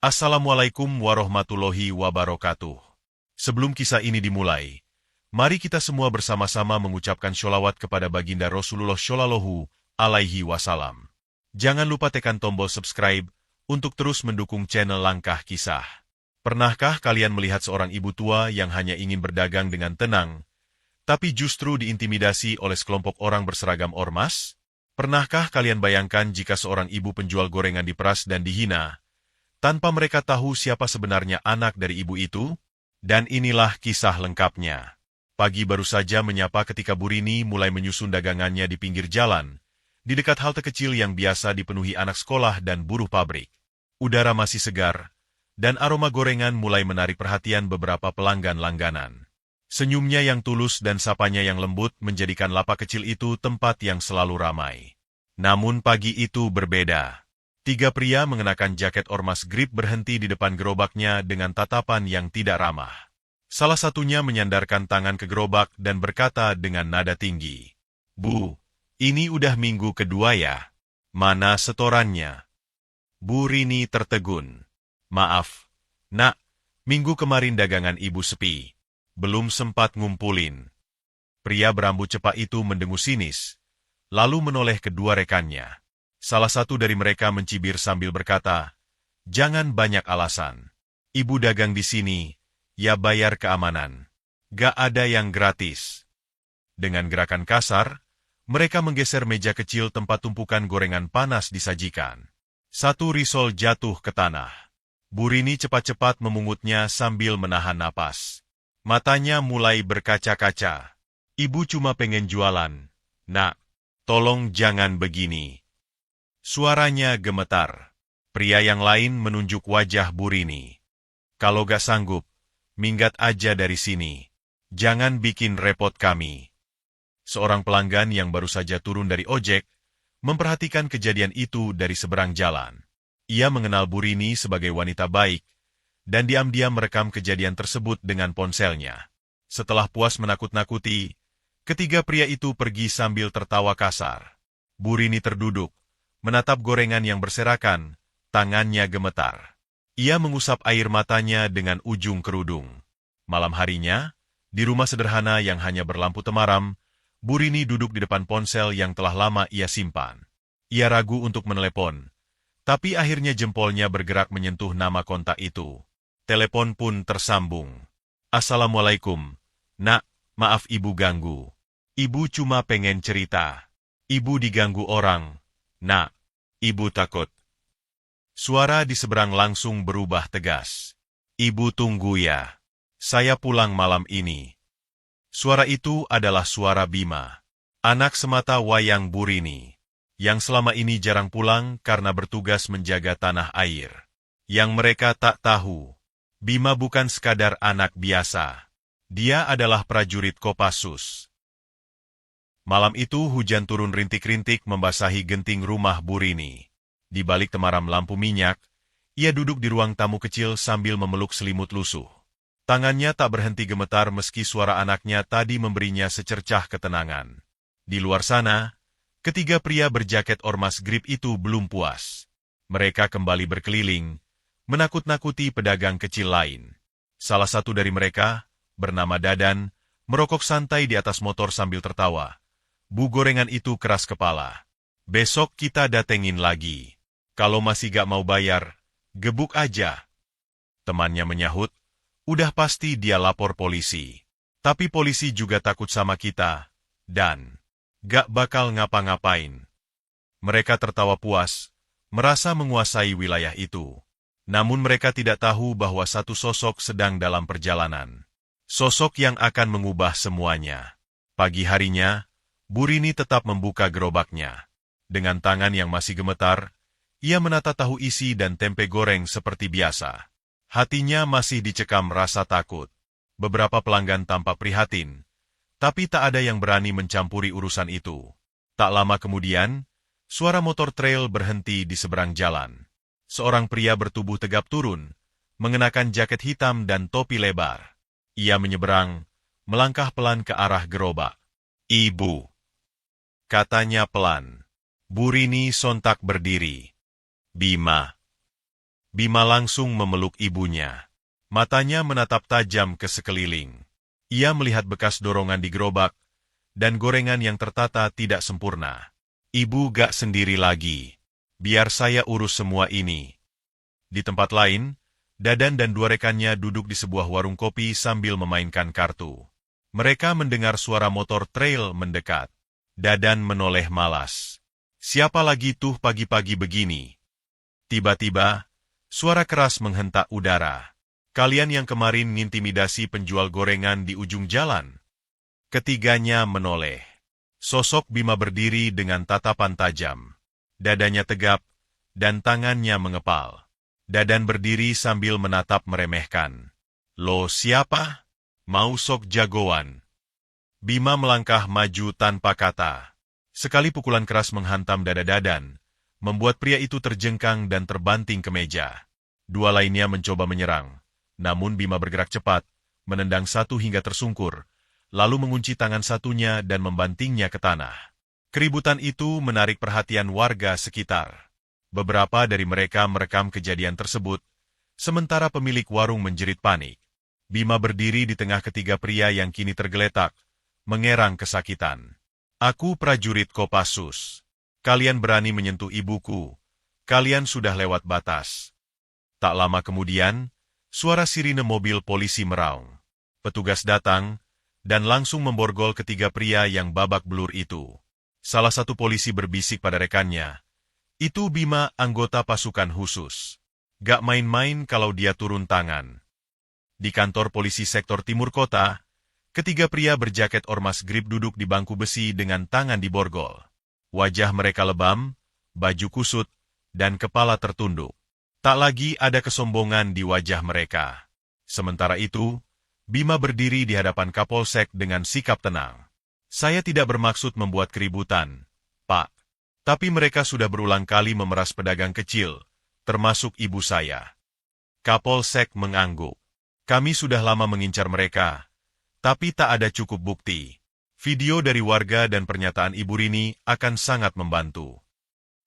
Assalamualaikum warahmatullahi wabarakatuh. Sebelum kisah ini dimulai, mari kita semua bersama-sama mengucapkan sholawat kepada baginda Rasulullah Shallallahu Alaihi Wasallam. Jangan lupa tekan tombol subscribe untuk terus mendukung channel Langkah Kisah. Pernahkah kalian melihat seorang ibu tua yang hanya ingin berdagang dengan tenang, tapi justru diintimidasi oleh sekelompok orang berseragam ormas? Pernahkah kalian bayangkan jika seorang ibu penjual gorengan diperas dan dihina, tanpa mereka tahu siapa sebenarnya anak dari ibu itu? Dan inilah kisah lengkapnya. Pagi baru saja menyapa ketika Bu Rini mulai menyusun dagangannya di pinggir jalan, di dekat halte kecil yang biasa dipenuhi anak sekolah dan buruh pabrik. Udara masih segar, dan aroma gorengan mulai menarik perhatian beberapa pelanggan langganan. Senyumnya yang tulus dan sapanya yang lembut menjadikan lapak kecil itu tempat yang selalu ramai. Namun pagi itu berbeda. 3 pria mengenakan jaket ormas grip berhenti di depan gerobaknya dengan tatapan yang tidak ramah. Salah satunya menyandarkan tangan ke gerobak dan berkata dengan nada tinggi, "Bu, ini udah minggu kedua ya? Mana setorannya?" Bu Rini tertegun. "Maaf, Nak, minggu kemarin dagangan ibu sepi. Belum sempat ngumpulin." Pria berambut cepak itu mendengus sinis, lalu menoleh kedua rekannya. Salah satu dari mereka mencibir sambil berkata, "Jangan banyak alasan. Ibu dagang di sini, ya bayar keamanan. Gak ada yang gratis." Dengan gerakan kasar, mereka menggeser meja kecil tempat tumpukan gorengan panas disajikan. Satu risol jatuh ke tanah. Bu Rini cepat-cepat memungutnya sambil menahan napas. Matanya mulai berkaca-kaca. "Ibu cuma pengen jualan. Nak, tolong jangan begini." Suaranya gemetar. Pria yang lain menunjuk wajah Bu Rini. "Kalau gak sanggup, minggat aja dari sini. Jangan bikin repot kami." Seorang pelanggan yang baru saja turun dari ojek, memperhatikan kejadian itu dari seberang jalan. Ia mengenal Bu Rini sebagai wanita baik, dan diam-diam merekam kejadian tersebut dengan ponselnya. Setelah puas menakut-nakuti, ketiga pria itu pergi sambil tertawa kasar. Bu Rini terduduk, menatap gorengan yang berserakan, tangannya gemetar. Ia mengusap air matanya dengan ujung kerudung. Malam harinya, di rumah sederhana yang hanya berlampu temaram, Bu Rini duduk di depan ponsel yang telah lama ia simpan. Ia ragu untuk menelepon, tapi akhirnya jempolnya bergerak menyentuh nama kontak itu. Telepon pun tersambung. "Assalamualaikum, Nak, maaf ibu ganggu. Ibu cuma pengen cerita. Ibu diganggu orang. Nak, ibu takut." Suara di seberang langsung berubah tegas. "Ibu tunggu ya. Saya pulang malam ini." Suara itu adalah suara Bima, anak semata wayang Bu Rini, yang selama ini jarang pulang karena bertugas menjaga tanah air. Yang mereka tak tahu, Bima bukan sekadar anak biasa. Dia adalah prajurit Kopassus. Malam itu hujan turun rintik-rintik membasahi genting rumah Bu Rini. Di balik temaram lampu minyak, ia duduk di ruang tamu kecil sambil memeluk selimut lusuh. Tangannya tak berhenti gemetar meski suara anaknya tadi memberinya secercah ketenangan. Di luar sana, ketiga pria berjaket ormas grip itu belum puas. Mereka kembali berkeliling, menakut-nakuti pedagang kecil lain. Salah satu dari mereka, bernama Dadan, merokok santai di atas motor sambil tertawa. Bu gorengan itu keras kepala. "Besok kita datengin lagi. Kalau masih gak mau bayar, gebuk aja." Temannya menyahut, "Udah pasti dia lapor polisi. Tapi polisi juga takut sama kita, dan gak bakal ngapa-ngapain." Mereka tertawa puas, merasa menguasai wilayah itu. Namun mereka tidak tahu bahwa satu sosok sedang dalam perjalanan. Sosok yang akan mengubah semuanya. Pagi harinya, Bu Rini tetap membuka gerobaknya. Dengan tangan yang masih gemetar, ia menata tahu isi dan tempe goreng seperti biasa. Hatinya masih dicekam rasa takut. Beberapa pelanggan tampak prihatin, tapi tak ada yang berani mencampuri urusan itu. Tak lama kemudian, suara motor trail berhenti di seberang jalan. Seorang pria bertubuh tegap turun, mengenakan jaket hitam dan topi lebar. Ia menyeberang, melangkah pelan ke arah gerobak. "Ibu," katanya pelan. Bu Rini sontak berdiri. "Bima." Bima langsung memeluk ibunya. Matanya menatap tajam ke sekeliling. Ia melihat bekas dorongan di gerobak, dan gorengan yang tertata tidak sempurna. Ibu gak sendiri lagi. Biar saya urus semua ini. Di tempat lain, Dadan dan dua rekannya duduk di sebuah warung kopi sambil memainkan kartu. Mereka mendengar suara motor trail mendekat. Dadan menoleh malas. Siapa lagi tuh pagi-pagi begini? Tiba-tiba, suara keras menghentak udara. Kalian yang kemarin ngintimidasi penjual gorengan di ujung jalan. Ketiganya menoleh. Sosok Bima berdiri dengan tatapan tajam. Dadanya tegap, dan tangannya mengepal. Dadan berdiri sambil menatap meremehkan. Lo siapa? Mau sok jagoan? Bima melangkah maju tanpa kata. Sekali pukulan keras menghantam dada Dadan, membuat pria itu terjengkang dan terbanting ke meja. Dua lainnya mencoba menyerang, namun Bima bergerak cepat, menendang satu hingga tersungkur, lalu mengunci tangan satunya dan membantingnya ke tanah. Keributan itu menarik perhatian warga sekitar. Beberapa dari mereka merekam kejadian tersebut, sementara pemilik warung menjerit panik. Bima berdiri di tengah ketiga pria yang kini tergeletak, mengerang kesakitan. Aku prajurit Kopassus. Kalian berani menyentuh ibuku. Kalian sudah lewat batas. Tak lama kemudian, suara sirine mobil polisi meraung. Petugas datang, dan langsung memborgol ketiga pria yang babak belur itu. Salah satu polisi berbisik pada rekannya, "Itu Bima, anggota pasukan khusus. Gak main-main kalau dia turun tangan." Di kantor polisi sektor timur kota, ketiga pria berjaket ormas grip duduk di bangku besi dengan tangan diborgol. Wajah mereka lebam, baju kusut, dan kepala tertunduk. Tak lagi ada kesombongan di wajah mereka. Sementara itu, Bima berdiri di hadapan Kapolsek dengan sikap tenang. "Saya tidak bermaksud membuat keributan, Pak. Tapi mereka sudah berulang kali memeras pedagang kecil, termasuk ibu saya." Kapolsek mengangguk. "Kami sudah lama mengincar mereka, tapi tak ada cukup bukti. Video dari warga dan pernyataan Ibu Rini akan sangat membantu."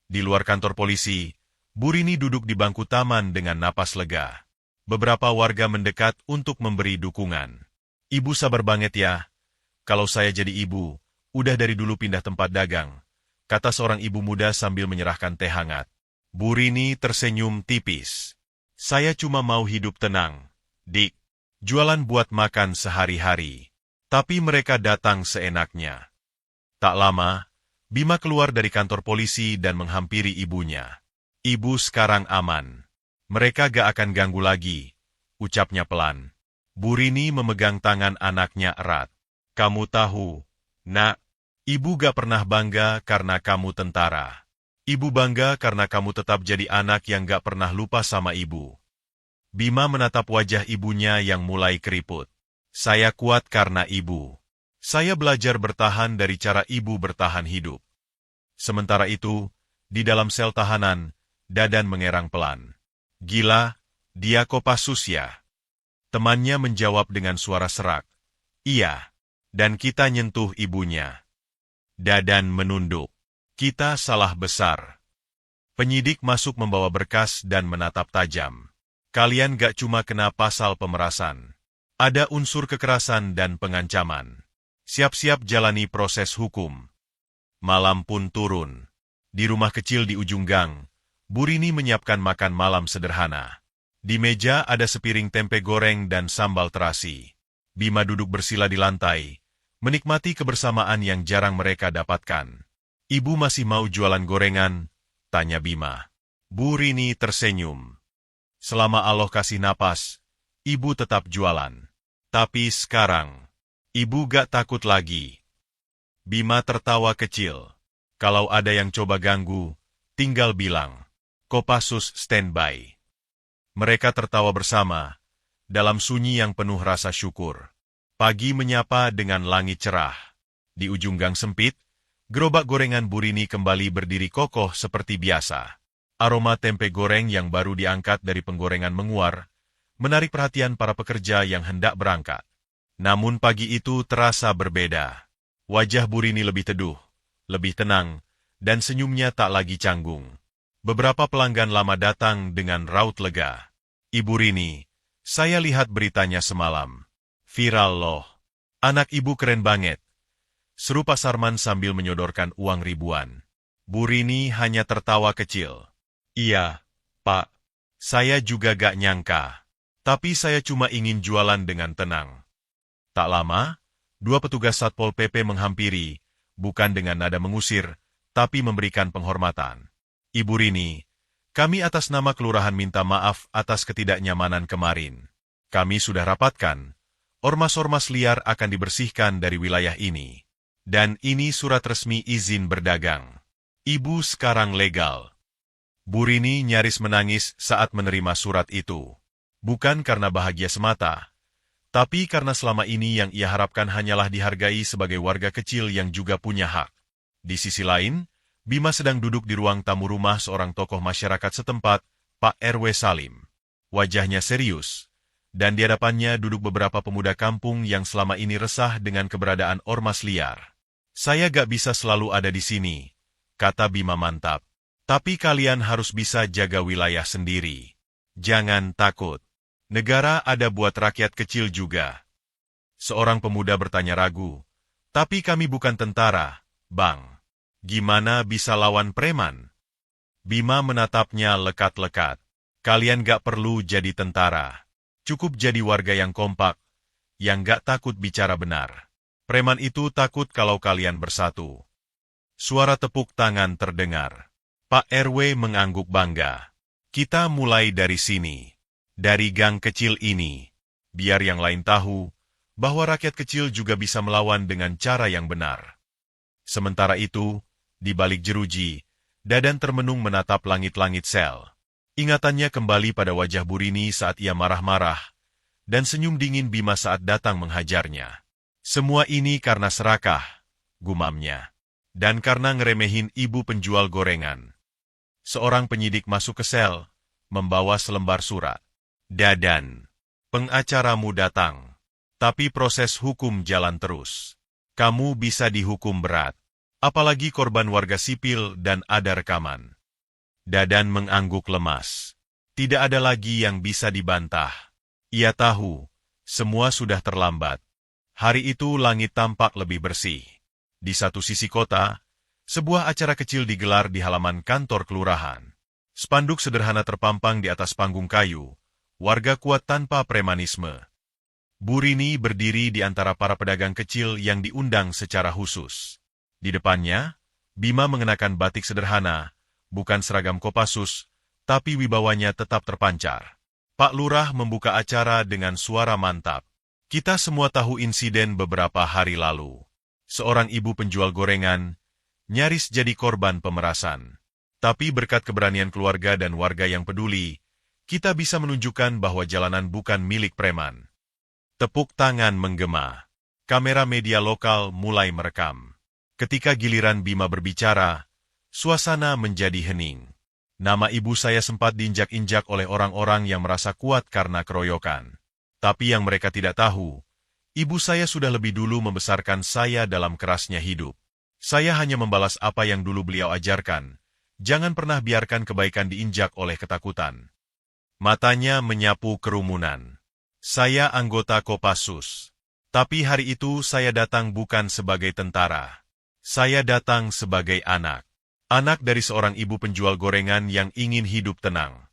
Di luar kantor polisi, Bu Rini duduk di bangku taman dengan napas lega. Beberapa warga mendekat untuk memberi dukungan. "Ibu sabar banget ya. Kalau saya jadi ibu, udah dari dulu pindah tempat dagang," kata seorang ibu muda sambil menyerahkan teh hangat. Bu Rini tersenyum tipis. "Saya cuma mau hidup tenang, Dik. Jualan buat makan sehari-hari. Tapi mereka datang seenaknya." Tak lama, Bima keluar dari kantor polisi dan menghampiri ibunya. "Ibu sekarang aman. Mereka gak akan ganggu lagi," ucapnya pelan. Bu Rini memegang tangan anaknya erat. "Kamu tahu, Nak, Ibu gak pernah bangga karena kamu tentara. Ibu bangga karena kamu tetap jadi anak yang gak pernah lupa sama ibu." Bima menatap wajah ibunya yang mulai keriput. "Saya kuat karena ibu. Saya belajar bertahan dari cara ibu bertahan hidup." Sementara itu, di dalam sel tahanan, Dadan mengerang pelan. "Gila, dia Kopassus ya?" Temannya menjawab dengan suara serak. "Iya, dan kita nyentuh ibunya." Dadan menunduk. "Kita salah besar." Penyidik masuk membawa berkas dan menatap tajam. "Kalian gak cuma kena pasal pemerasan. Ada unsur kekerasan dan pengancaman. Siap-siap jalani proses hukum." Malam pun turun. Di rumah kecil di ujung gang, Bu Rini menyiapkan makan malam sederhana. Di meja ada sepiring tempe goreng dan sambal terasi. Bima duduk bersila di lantai, menikmati kebersamaan yang jarang mereka dapatkan. "Ibu masih mau jualan gorengan?" tanya Bima. Bu Rini tersenyum. "Selama Allah kasih napas, ibu tetap jualan. Tapi sekarang, ibu gak takut lagi." Bima tertawa kecil. "Kalau ada yang coba ganggu, tinggal bilang, Kopassus standby." Mereka tertawa bersama, dalam sunyi yang penuh rasa syukur. Pagi menyapa dengan langit cerah. Di ujung gang sempit, gerobak gorengan Bu Rini kembali berdiri kokoh seperti biasa. Aroma tempe goreng yang baru diangkat dari penggorengan menguar, menarik perhatian para pekerja yang hendak berangkat. Namun pagi itu terasa berbeda. Wajah Bu Rini lebih teduh, lebih tenang, dan senyumnya tak lagi canggung. Beberapa pelanggan lama datang dengan raut lega. Ibu Rini, saya lihat beritanya semalam. Viral loh. Anak ibu keren banget. Seru Pak Sarman sambil menyodorkan uang ribuan. Bu Rini hanya tertawa kecil. Iya, Pak. Saya juga gak nyangka. Tapi saya cuma ingin jualan dengan tenang. Tak lama, dua petugas Satpol PP menghampiri, bukan dengan nada mengusir, tapi memberikan penghormatan. Ibu Rini, kami atas nama kelurahan minta maaf atas ketidaknyamanan kemarin. Kami sudah rapatkan, ormas-ormas liar akan dibersihkan dari wilayah ini. Dan ini surat resmi izin berdagang. Ibu sekarang legal. Bu Rini nyaris menangis saat menerima surat itu. Bukan karena bahagia semata, tapi karena selama ini yang ia harapkan hanyalah dihargai sebagai warga kecil yang juga punya hak. Di sisi lain, Bima sedang duduk di ruang tamu rumah seorang tokoh masyarakat setempat, Pak RW Salim. Wajahnya serius, dan di hadapannya duduk beberapa pemuda kampung yang selama ini resah dengan keberadaan ormas liar. Saya gak bisa selalu ada di sini, kata Bima mantap. Tapi kalian harus bisa jaga wilayah sendiri. Jangan takut. Negara ada buat rakyat kecil juga. Seorang pemuda bertanya ragu. Tapi kami bukan tentara, Bang. Gimana bisa lawan preman? Bima menatapnya lekat-lekat. Kalian gak perlu jadi tentara. Cukup jadi warga yang kompak, yang gak takut bicara benar. Preman itu takut kalau kalian bersatu. Suara tepuk tangan terdengar. Pak RW mengangguk bangga. Kita mulai dari sini. Dari gang kecil ini. Biar yang lain tahu, bahwa rakyat kecil juga bisa melawan dengan cara yang benar. Sementara itu, di balik jeruji, Dadan termenung menatap langit-langit sel. Ingatannya kembali pada wajah Bu Rini saat ia marah-marah, dan senyum dingin Bima saat datang menghajarnya. Semua ini karena serakah, gumamnya. Dan karena ngeremehin ibu penjual gorengan. Seorang penyidik masuk ke sel, membawa selembar surat. Dadan, pengacaramu datang. Tapi proses hukum jalan terus. Kamu bisa dihukum berat. Apalagi korban warga sipil dan ada rekaman. Dadan mengangguk lemas. Tidak ada lagi yang bisa dibantah. Ia tahu, semua sudah terlambat. Hari itu langit tampak lebih bersih. Di satu sisi kota, sebuah acara kecil digelar di halaman kantor kelurahan. Spanduk sederhana terpampang di atas panggung kayu. Warga kuat tanpa premanisme. Bu Rini berdiri di antara para pedagang kecil yang diundang secara khusus. Di depannya, Bima mengenakan batik sederhana, bukan seragam Kopassus, tapi wibawanya tetap terpancar. Pak Lurah membuka acara dengan suara mantap. Kita semua tahu insiden beberapa hari lalu. Seorang ibu penjual gorengan, nyaris jadi korban pemerasan. Tapi berkat keberanian keluarga dan warga yang peduli, kita bisa menunjukkan bahwa jalanan bukan milik preman. Tepuk tangan menggema. Kamera media lokal mulai merekam. Ketika giliran Bima berbicara, suasana menjadi hening. Nama ibu saya sempat diinjak-injak oleh orang-orang yang merasa kuat karena keroyokan. Tapi yang mereka tidak tahu, ibu saya sudah lebih dulu membesarkan saya dalam kerasnya hidup. Saya hanya membalas apa yang dulu beliau ajarkan. Jangan pernah biarkan kebaikan diinjak oleh ketakutan. Matanya menyapu kerumunan. Saya anggota Kopassus. Tapi hari itu saya datang bukan sebagai tentara. Saya datang sebagai anak. Anak dari seorang ibu penjual gorengan yang ingin hidup tenang.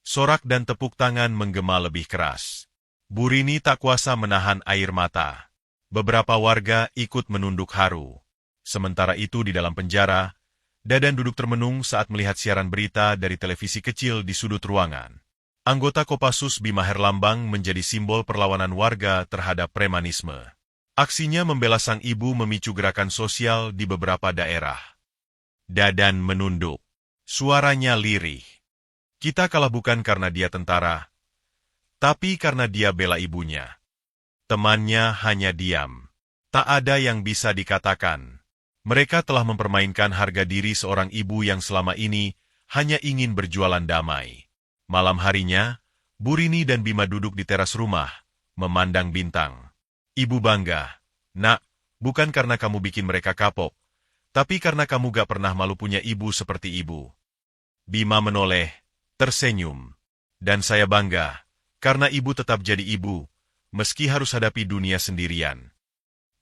Sorak dan tepuk tangan menggema lebih keras. Bu Rini tak kuasa menahan air mata. Beberapa warga ikut menunduk haru. Sementara itu di dalam penjara, Dadan duduk termenung saat melihat siaran berita dari televisi kecil di sudut ruangan. Anggota Kopassus Bima Herlambang menjadi simbol perlawanan warga terhadap premanisme. Aksinya membela sang ibu memicu gerakan sosial di beberapa daerah. Dadan menunduk. Suaranya lirih. Kita kalah bukan karena dia tentara, tapi karena dia bela ibunya. Temannya hanya diam. Tak ada yang bisa dikatakan. Mereka telah mempermainkan harga diri seorang ibu yang selama ini hanya ingin berjualan damai. Malam harinya, Bu Rini dan Bima duduk di teras rumah, memandang bintang. Ibu bangga. Nak, bukan karena kamu bikin mereka kapok, tapi karena kamu gak pernah malu punya ibu seperti ibu. Bima menoleh, tersenyum. Dan saya bangga, karena ibu tetap jadi ibu, meski harus hadapi dunia sendirian.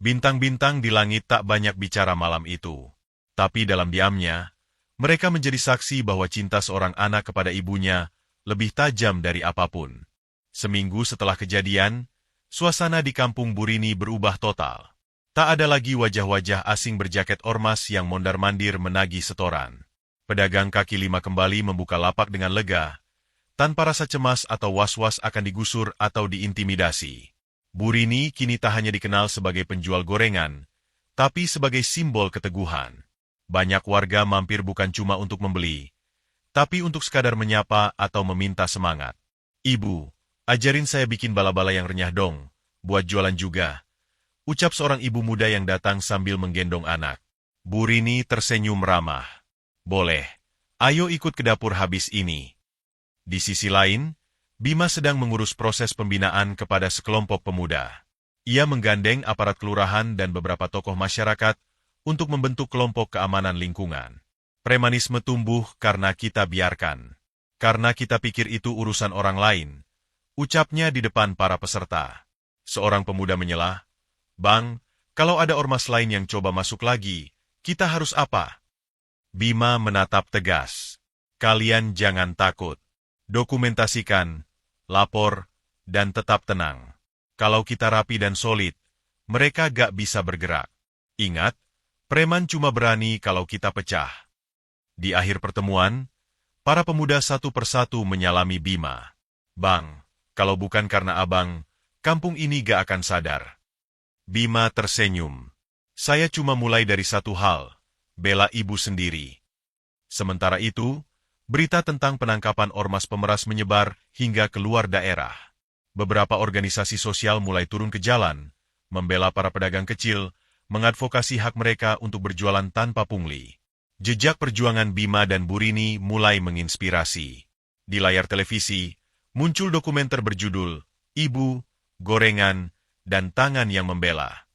Bintang-bintang di langit tak banyak bicara malam itu. Tapi dalam diamnya, mereka menjadi saksi bahwa cinta seorang anak kepada ibunya lebih tajam dari apapun. Seminggu setelah kejadian, suasana di kampung Burini berubah total. Tak ada lagi wajah-wajah asing berjaket ormas yang mondar-mandir menagih setoran. Pedagang kaki lima kembali membuka lapak dengan lega, tanpa rasa cemas atau was-was akan digusur atau diintimidasi. Burini kini tak hanya dikenal sebagai penjual gorengan, tapi sebagai simbol keteguhan. Banyak warga mampir bukan cuma untuk membeli, tapi untuk sekadar menyapa atau meminta semangat. Ibu, ajarin saya bikin bala-bala yang renyah dong, buat jualan juga. Ucap seorang ibu muda yang datang sambil menggendong anak. Burini tersenyum ramah. Boleh, ayo ikut ke dapur habis ini. Di sisi lain, Bima sedang mengurus proses pembinaan kepada sekelompok pemuda. Ia menggandeng aparat kelurahan dan beberapa tokoh masyarakat untuk membentuk kelompok keamanan lingkungan. Premanisme tumbuh karena kita biarkan. Karena kita pikir itu urusan orang lain, ucapnya di depan para peserta. Seorang pemuda menyela, "Bang, kalau ada ormas lain yang coba masuk lagi, kita harus apa?" Bima menatap tegas. "Kalian jangan takut. Dokumentasikan, lapor, dan tetap tenang. Kalau kita rapi dan solid, mereka gak bisa bergerak. Ingat, preman cuma berani kalau kita pecah." Di akhir pertemuan, para pemuda satu persatu menyalami Bima. "Bang, kalau bukan karena abang, kampung ini gak akan sadar." Bima tersenyum. "Saya cuma mulai dari satu hal, bela ibu sendiri." Sementara itu, berita tentang penangkapan ormas pemeras menyebar hingga keluar daerah. Beberapa organisasi sosial mulai turun ke jalan, membela para pedagang kecil, mengadvokasi hak mereka untuk berjualan tanpa pungli. Jejak perjuangan Bima dan Burini mulai menginspirasi. Di layar televisi, muncul dokumenter berjudul Ibu, Gorengan, dan Tangan yang Membela.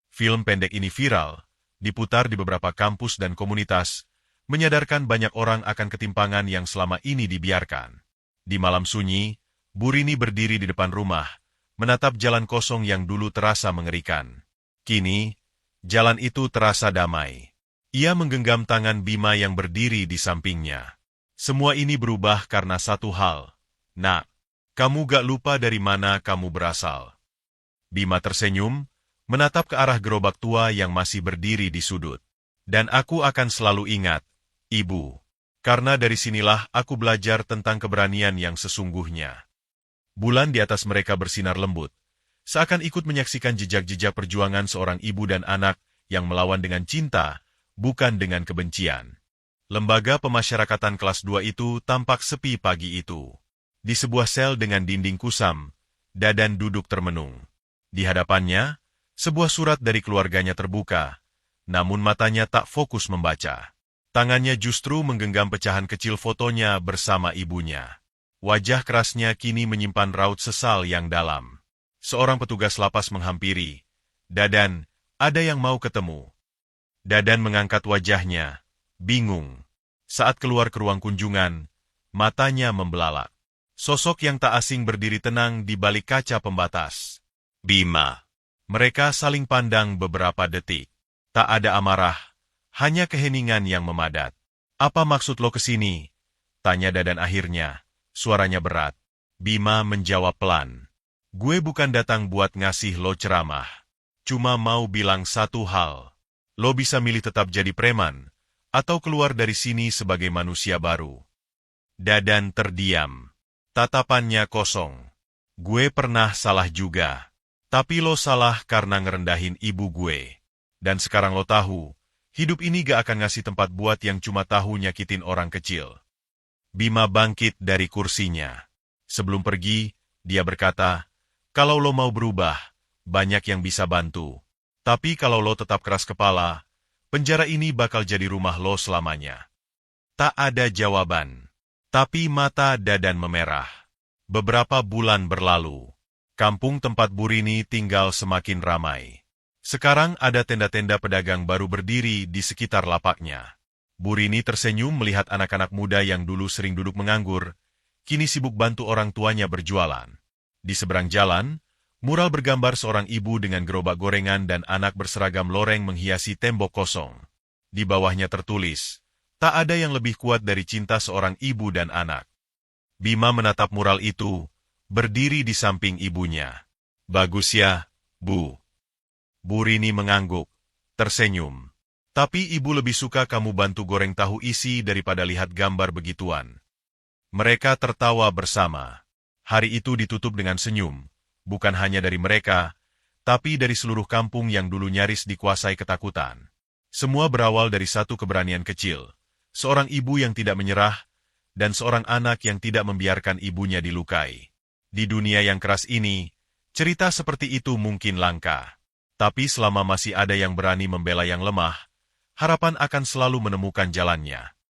Film pendek ini viral, diputar di beberapa kampus dan komunitas, menyadarkan banyak orang akan ketimpangan yang selama ini dibiarkan. Di malam sunyi, Burini berdiri di depan rumah, menatap jalan kosong yang dulu terasa mengerikan. Kini, jalan itu terasa damai. Ia menggenggam tangan Bima yang berdiri di sampingnya. Semua ini berubah karena satu hal. "Nak, kamu gak lupa dari mana kamu berasal." Bima tersenyum, menatap ke arah gerobak tua yang masih berdiri di sudut. "Dan aku akan selalu ingat, Ibu, karena dari sinilah aku belajar tentang keberanian yang sesungguhnya." Bulan di atas mereka bersinar lembut, seakan ikut menyaksikan jejak-jejak perjuangan seorang ibu dan anak yang melawan dengan cinta, bukan dengan kebencian. Lembaga pemasyarakatan kelas 2 itu tampak sepi pagi itu. Di sebuah sel dengan dinding kusam, Dadan duduk termenung. Di hadapannya, sebuah surat dari keluarganya terbuka, namun matanya tak fokus membaca. Tangannya justru menggenggam pecahan kecil fotonya bersama ibunya. Wajah kerasnya kini menyimpan raut sesal yang dalam. Seorang petugas lapas menghampiri. "Dadan, ada yang mau ketemu." Dadan mengangkat wajahnya, bingung. Saat keluar ke ruang kunjungan, matanya membelalak. Sosok yang tak asing berdiri tenang di balik kaca pembatas. "Bima." Mereka saling pandang beberapa detik. Tak ada amarah, hanya keheningan yang memadat. "Apa maksud lo kesini?" tanya Dadan akhirnya, suaranya berat. Bima menjawab pelan. "Gue bukan datang buat ngasih lo ceramah. Cuma mau bilang satu hal. Lo bisa milih tetap jadi preman, atau keluar dari sini sebagai manusia baru." Dadan terdiam. Tatapannya kosong. "Gue pernah salah juga. Tapi lo salah karena ngerendahin ibu gue. Dan sekarang lo tahu, hidup ini gak akan ngasih tempat buat yang cuma tahu nyakitin orang kecil." Bima bangkit dari kursinya. Sebelum pergi, dia berkata, "Kalau lo mau berubah, banyak yang bisa bantu. Tapi kalau lo tetap keras kepala, penjara ini bakal jadi rumah lo selamanya." Tak ada jawaban. Tapi mata Dadan memerah. Beberapa bulan berlalu. Kampung tempat Burini tinggal semakin ramai. Sekarang ada tenda-tenda pedagang baru berdiri di sekitar lapaknya. Bu Rini tersenyum melihat anak-anak muda yang dulu sering duduk menganggur, kini sibuk bantu orang tuanya berjualan. Di seberang jalan, mural bergambar seorang ibu dengan gerobak gorengan dan anak berseragam loreng menghiasi tembok kosong. Di bawahnya tertulis, "Tak ada yang lebih kuat dari cinta seorang ibu dan anak." Bima menatap mural itu, berdiri di samping ibunya. "Bagus ya, Bu." Bu Rini mengangguk, tersenyum. "Tapi ibu lebih suka kamu bantu goreng tahu isi daripada lihat gambar begituan." Mereka tertawa bersama. Hari itu ditutup dengan senyum, bukan hanya dari mereka, tapi dari seluruh kampung yang dulu nyaris dikuasai ketakutan. Semua berawal dari satu keberanian kecil, seorang ibu yang tidak menyerah, dan seorang anak yang tidak membiarkan ibunya dilukai. Di dunia yang keras ini, cerita seperti itu mungkin langka. Tapi selama masih ada yang berani membela yang lemah, harapan akan selalu menemukan jalannya.